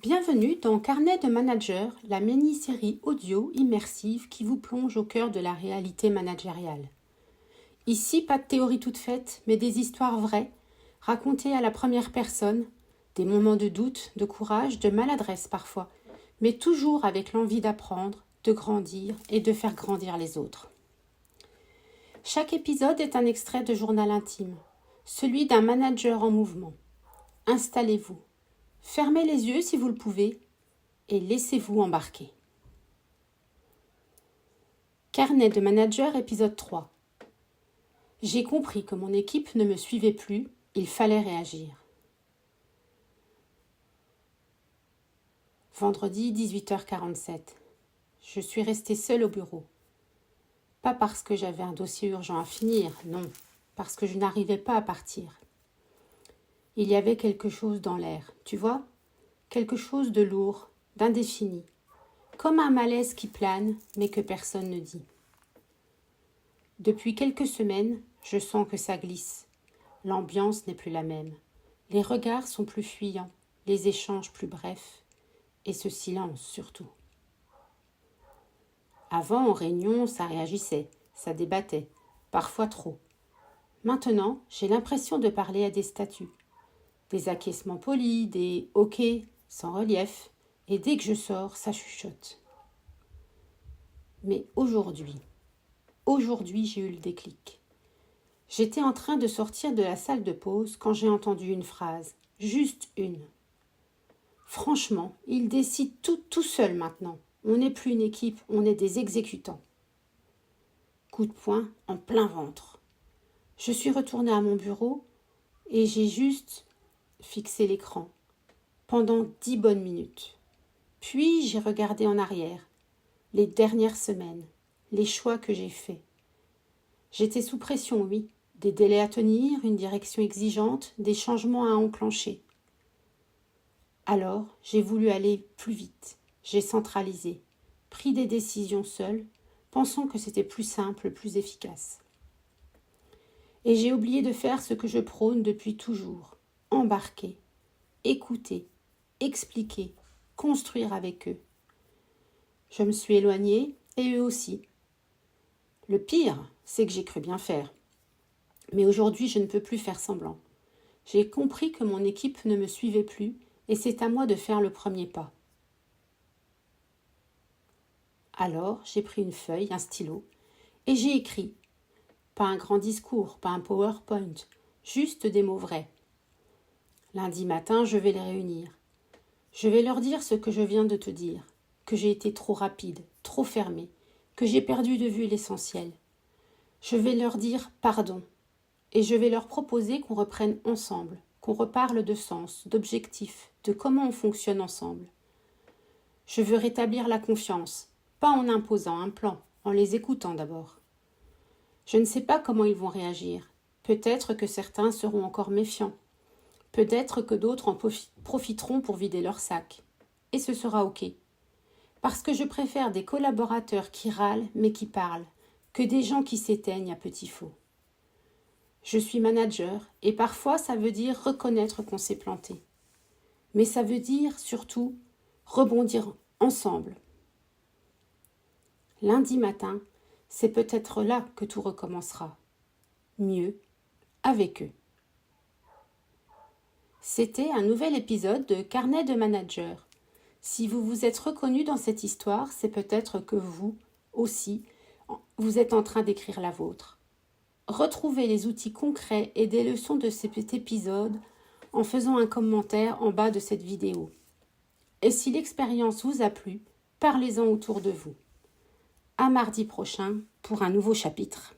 Bienvenue dans Carnet de manager, la mini-série audio immersive qui vous plonge au cœur de la réalité managériale. Ici, pas de théorie toute faite, mais des histoires vraies, racontées à la première personne, des moments de doute, de courage, de maladresse parfois, mais toujours avec l'envie d'apprendre, de grandir et de faire grandir les autres. Chaque épisode est un extrait de journal intime, celui d'un manager en mouvement. Installez-vous. Fermez les yeux si vous le pouvez et laissez-vous embarquer. Carnet de manager épisode 3. J'ai compris que mon équipe ne me suivait plus, il fallait réagir. Vendredi 18h47. Je suis restée seule au bureau. Pas parce que j'avais un dossier urgent à finir, non, parce que je n'arrivais pas à partir. Il y avait quelque chose dans l'air, tu vois ? Quelque chose de lourd, d'indéfini, comme un malaise qui plane, mais que personne ne dit. Depuis quelques semaines, je sens que ça glisse. L'ambiance n'est plus la même. Les regards sont plus fuyants, les échanges plus brefs, et ce silence surtout. Avant, en réunion, ça réagissait, ça débattait, parfois trop. Maintenant, j'ai l'impression de parler à des statues. Des acquiescements polis, des « ok » sans relief, et dès que je sors, ça chuchote. Mais aujourd'hui, j'ai eu le déclic. J'étais en train de sortir de la salle de pause quand j'ai entendu une phrase, juste une. Franchement, ils décident tout seul maintenant. On n'est plus une équipe, on est des exécutants. Coup de poing en plein ventre. Je suis retournée à mon bureau et j'ai juste fixé l'écran pendant 10 bonnes minutes. Puis j'ai regardé en arrière, les dernières semaines, les choix que j'ai faits. J'étais sous pression, oui, des délais à tenir, une direction exigeante, des changements à enclencher. Alors, j'ai voulu aller plus vite. J'ai centralisé, pris des décisions seule, pensant que c'était plus simple, plus efficace. Et j'ai oublié de faire ce que je prône depuis toujours, embarquer, écouter, expliquer, construire avec eux. Je me suis éloignée, et eux aussi. Le pire, c'est que j'ai cru bien faire. Mais aujourd'hui, je ne peux plus faire semblant. J'ai compris que mon équipe ne me suivait plus, et c'est à moi de faire le premier pas. Alors, j'ai pris une feuille, un stylo, et j'ai écrit. Pas un grand discours, pas un PowerPoint, juste des mots vrais. Lundi matin, je vais les réunir. Je vais leur dire ce que je viens de te dire, que j'ai été trop rapide, trop fermée, que j'ai perdu de vue l'essentiel. Je vais leur dire pardon, et je vais leur proposer qu'on reprenne ensemble, qu'on reparle de sens, d'objectifs, de comment on fonctionne ensemble. Je veux rétablir la confiance, pas en imposant un plan, en les écoutant d'abord. Je ne sais pas comment ils vont réagir. Peut-être que certains seront encore méfiants. Peut-être que d'autres en profiteront pour vider leur sac. Et ce sera ok. Parce que je préfère des collaborateurs qui râlent mais qui parlent, que des gens qui s'éteignent à petit feu. Je suis manager et parfois ça veut dire reconnaître qu'on s'est planté. Mais ça veut dire surtout rebondir ensemble. Lundi matin, c'est peut-être là que tout recommencera. Mieux, avec eux. C'était un nouvel épisode de Carnet de manager. Si vous vous êtes reconnu dans cette histoire, c'est peut-être que vous aussi, vous êtes en train d'écrire la vôtre. Retrouvez les outils concrets et des leçons de cet épisode en faisant un commentaire en bas de cette vidéo. Et si l'expérience vous a plu, parlez-en autour de vous. À mardi prochain pour un nouveau chapitre.